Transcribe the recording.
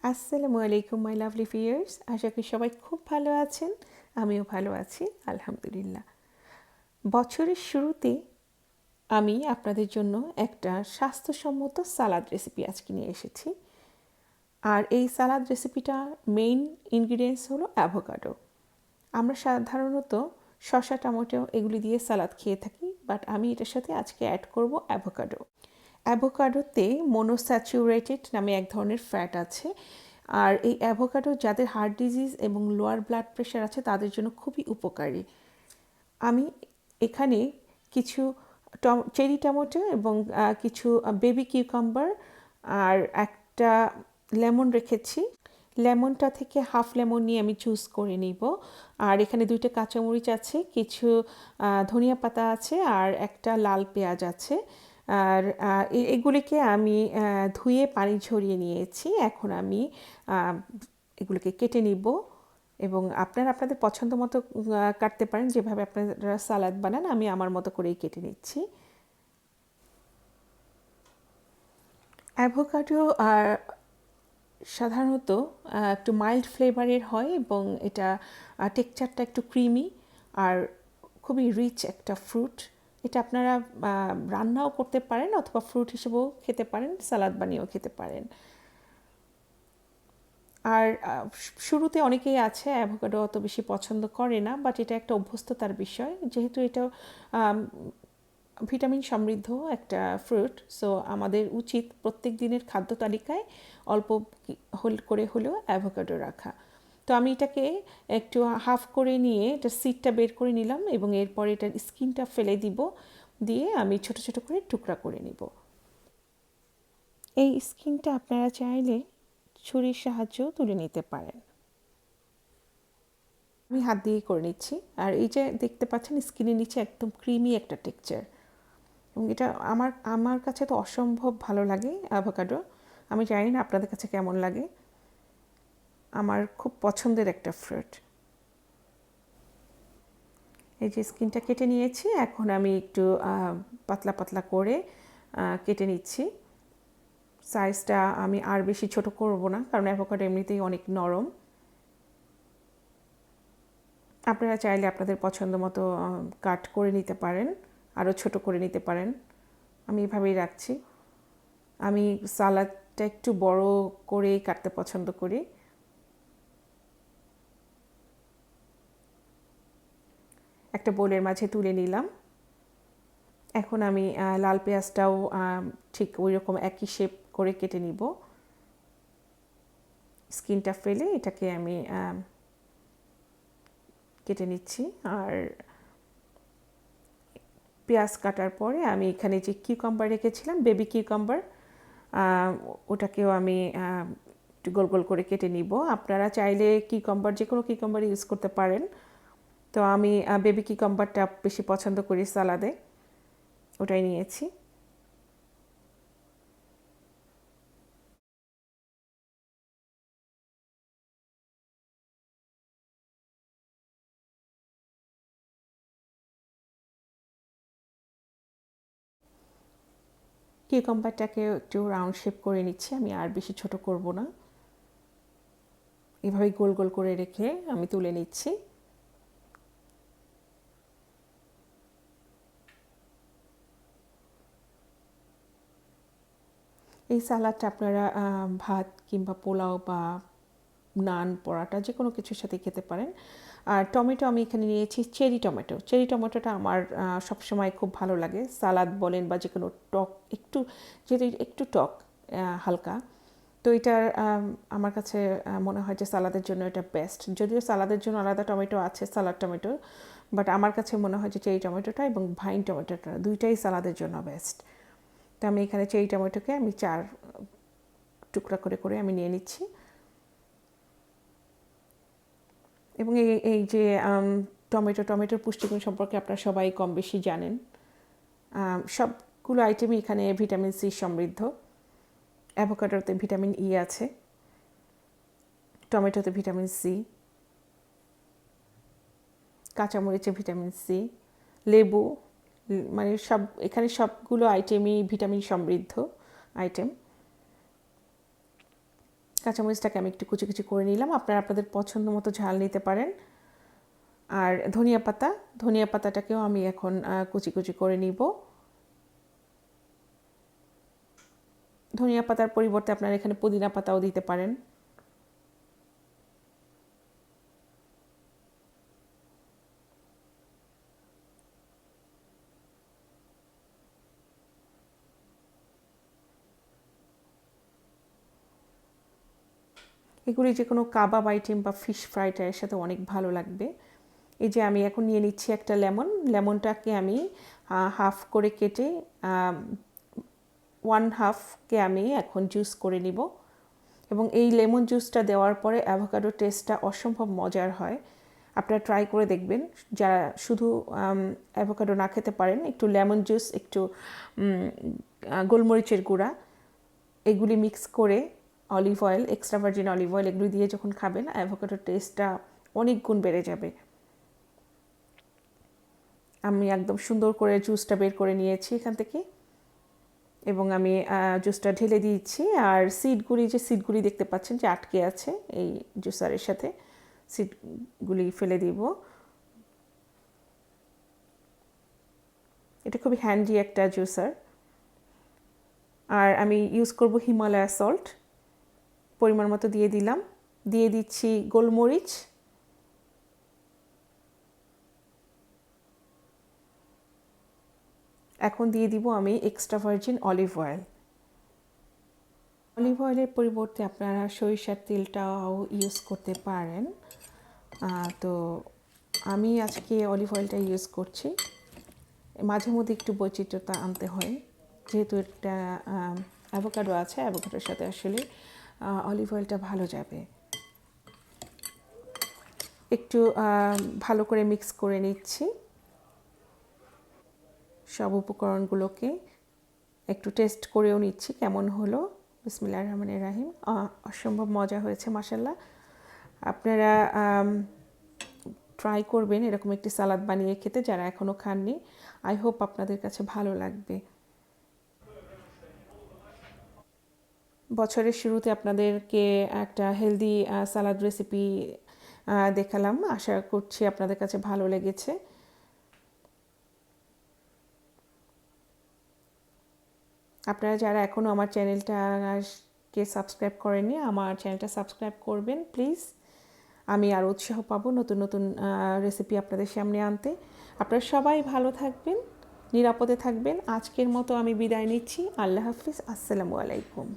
আসসালামু আলাইকুম my lovely viewers, আশা করি সবাই খুব ভালো আছেন। আমিও ভালো আছি আলহামদুলিল্লাহ। বছরের শুরুতে আমি আপনাদের জন্য একটা স্বাস্থ্যসম্মত সালাদ রেসিপি আজকে নিয়ে এসেছি। আর এই সালাদ রেসিপিটা মেইন ইনগ্রিডিয়েন্টস হলো অ্যাভোকাডো। আমরা সাধারণত শসা টমেটো এগুলি দিয়ে সালাদ খেয়ে থাকি, বাট আমি এটার সাথে আজকে অ্যাড করব অ্যাভোকাডো। অ্যাভোকাডোতে মনোস্যাচুরেটেড নামে এক ধরনের ফ্যাট আছে, আর এই অ্যাভোকাডো যাদের হার্ট ডিজিজ এবং লোয়ার ব্লাড প্রেশার আছে তাদের জন্য খুবই উপকারী। আমি এখানে কিছু চেরি টমেটো এবং কিছু বেবি কিউকাম্বার আর একটা লেমন রেখেছি। লেমনটা থেকে হাফ লেমন নিয়ে আমি চুজ করে নিব। আর এখানে 2টা কাঁচামরিচ আছে, কিছু ধনিয়া পাতা আছে, আর একটা লাল পেঁয়াজ আছে। আর এগুলিকে আমি ধুয়ে পানি ঝরিয়ে নিয়েছি। এখন আমি এগুলোকে কেটে নিব এবং আপনারা আপনাদের পছন্দ মতো কাটতে পারেন, যেভাবে আপনারা সালাদ বানান। আমি আমার মতো করেই কেটে নিচ্ছি। অ্যাভোকাডো আর সাধারণত একটু মাইল্ড ফ্লেভারের হয় এবং এটা টেক্সচারটা একটু ক্রিমি আর খুবই রিচ একটা ফ্রুট। এটা আপনারা রান্নাও করতে পারেন অথবা ফ্রুট হিসেবেও খেতে পারেন, সালাদ বানিয়েও খেতে পারেন। আর শুরুতে অনেকেই আছে অ্যাভোকাডো অত বেশি পছন্দ করে না, বাট এটা একটা অভ্যস্ততার বিষয়। যেহেতু এটা ভিটামিন সমৃদ্ধ একটা ফ্রুট, সো আমাদের উচিত প্রত্যেক দিনের খাদ্য তালিকায় অল্প করে হলেও অ্যাভোকাডো রাখা। তো আমি এটাকে একটু হাফ করে নিয়ে এটা সিডটা বের করে নিলাম এবং এরপর এটার স্কিনটা ফেলে দিব, দিয়ে আমি ছোট ছোট করে টুকরা করে নিব। এই স্কিনটা আপনারা চাইলে ছুরির সাহায্যেও তুলে নিতে পারেন। আমি হাত দিয়ে করে নিচ্ছি। আর এই যে দেখতে পাচ্ছেন স্কিনের নিচে একদম ক্রিমি একটা টেক্সচার, এবং এটা আমার আমার কাছে তো অসম্ভব ভালো লাগে অ্যাভোকাডো। আমি জানি না আপনাদের কাছে কেমন লাগে, আমার খুব পছন্দের একটা ফ্রুট। এই যে স্কিনটা কেটে নিয়েছি, এখন আমি একটু পাতলা পাতলা করে কেটে নিচ্ছি। সাইজটা আমি আর বেশি ছোট করব না, কারণ অ্যাভোকাডো এমনিতেই অনেক নরম। আপনারা চাইলে আপনাদের পছন্দ মতো কাট করে নিতে পারেন, আরও ছোট করে নিতে পারেন। আমি এভাবেই রাখছি। আমি সালাদটা একটু বড় করেই কাটতে পছন্দ করি। একটা বোলের মাঝে তুলে নিলাম। এখন আমি লাল পেঁয়াজটাও ঠিক ওই রকম একই শেপ করে কেটে নিব। স্কিনটা ফেলে এটাকে আমি কেটে নিচ্ছি। আর পেঁয়াজ কাটার পরে আমি এখানে যে কিউকাম্বার রেখেছিলাম, বেবি কিউকাম্বার, ওটাকেও আমি একটু গোল গোল করে কেটে নিব। আপনারা চাইলে কিউকাম্বার যে কোনো কিউকাম্বার ইউজ করতে পারেন, তো আমি বেবি কিউকাম্বারটা বেশি পছন্দ করি সালাদে, ওটাই নিয়েছি। কিউকাম্বারটাকে একটু রাউন্ড শেপ করে নিচ্ছি, আমি আর বেশি ছোট করব না। এভাবে গোল গোল করে রেখে আমি তুলে নিচ্ছি। এই সালাদটা আপনারা ভাত কিংবা পোলাও বা নান পরাটা যে কোনো কিছুর সাথে খেতে পারেন। আর টমেটো আমি এখানে নিয়েছি চেরি টমেটো। চেরি টমেটোটা আমার সবসময় খুব ভালো লাগে, সালাদ বলেন বা যে কোনো টক, একটু যেটা একটু টক হালকা, তো এটার আমার কাছে মনে হয় যে সালাদের জন্য এটা বেস্ট। যদিও সালাদের জন্য আলাদা টমেটো আছে, সালাদ টমেটো, বাট আমার কাছে মনে হয় যে চেরি টমেটোটা এবং ভাইন টমেটোটা দুইটাই সালাদের জন্য বেস্ট। তো আমি এখানে চেরি টমেটোকে আমি 4 টুকরা করে করে আমি নিয়ে নিচ্ছি। এবং এই যে টমেটোর পুষ্টিগুণ সম্পর্কে আপনারা সবাই কম বেশি জানেন। সবগুলো আইটেমই এখানে ভিটামিন সি সমৃদ্ধ। অ্যাভোকাডোতে ভিটামিন ই আছে, টমেটোতে ভিটামিন সি, কাঁচামরিচে ভিটামিন সি, লেবু, মানে সব এখানে সবগুলো আইটেমই ভিটামিন সমৃদ্ধ আইটেম। কাঁচামরিচটাকে আমি একটু কুচি কুচি করে নিলাম, আপনারা আপনাদের পছন্দ মতো ঝাল নিতে পারেন। আর ধনিয়া পাতাটাকেও আমি এখন কুচি কুচি করে নিব। ধনিয়া পাতার পরিবর্তে আপনারা এখানে পুদিনা পাতাও দিতে পারেন। এগুলি যে কোনো কাবাব আইটেম বা ফিশ ফ্রাইটার সাথে অনেক ভালো লাগবে। এই যে আমি এখন নিয়ে নিচ্ছি একটা লেমনটাকে আমি হাফ করে কেটে 1/2কে আমি এখন জুস করে নিব। এবং এই লেমন জুসটা দেওয়ার পরে অ্যাভোকাডো টেস্টটা অসম্ভব মজার হয়। আপনারা ট্রাই করে দেখবেন। যারা শুধু অ্যাভোকাডো না খেতে পারেন, একটু লেমন জুস, একটু গোলমরিচের গুঁড়া এগুলি মিক্স করে olive oil, extra virgin olive oil এগুলি দিয়ে যখন খাবেন, অ্যাভোকাডোর টেস্টটা অনেক গুণ বেড়ে যাবে। আমি একদম সুন্দর করে জুসটা বের করে নিয়েছি এখান থেকে এবং আমি জুসটা ঢেলে দিয়েছি। আর সিডগুলি দেখতে পাচ্ছেন যে আটকে আছে এই জুসারের সাথে, সিডগুলি ফেলে দিব। এটা খুবই হ্যান্ডি একটা জুসার। আর আমি ইউজ করব হিমালয়া সল্ট, পরিমাণ মতো দিয়ে দিলাম। দিয়ে দিচ্ছি গোলমরিচ, এখন দিয়ে দিব আমি extra virgin olive oil. Olive অয়েলের পরিবর্তে আপনারা সরিষার তেলটাও ইউজ করতে পারেন। তো আমি আজকে অলিভ অয়েলটা ইউজ করছি। মাঝে মধ্যে একটু বৈচিত্র্যতা আনতে হয়, যেহেতু একটা অ্যাভোকাডো আছে, অ্যাভোকাডোর সাথে আসলে অলিভ অয়েলটা ভালো যাবে। একটু ভালো করে মিক্স করে নিচ্ছি সব উপকরণগুলোকে, একটু টেস্ট করেও নিচ্ছি কেমন হলো। বিসমিল্লাহির রহমানির রহিম। অসম্ভব মজা হয়েছে মাশাআল্লাহ। আপনারা ট্রাই করবেন এরকম একটি সালাদ বানিয়ে খেতে, যারা এখনও খাননি। আই হোপ আপনাদের কাছে ভালো লাগবে। বছরের শুরুতে আপনাদেরকে একটা হেলদি সালাদ রেসিপি দেখালাম, আশা করছি আপনাদের কাছে ভালো লেগেছে। আপনারা যারা এখনও আমার চ্যানেলটাকে সাবস্ক্রাইব করেননি, আমার চ্যানেলটা সাবস্ক্রাইব করবেন প্লিজ। আমি আরও উৎসাহ পাবো নতুন নতুন রেসিপি আপনাদের সামনে আনতে। আপনারা সবাই ভালো থাকবেন, নিরাপদে থাকবেন। আজকের মতো আমি বিদায় নিচ্ছি। আল্লাহ হাফিজ, আসসালামু আলাইকুম।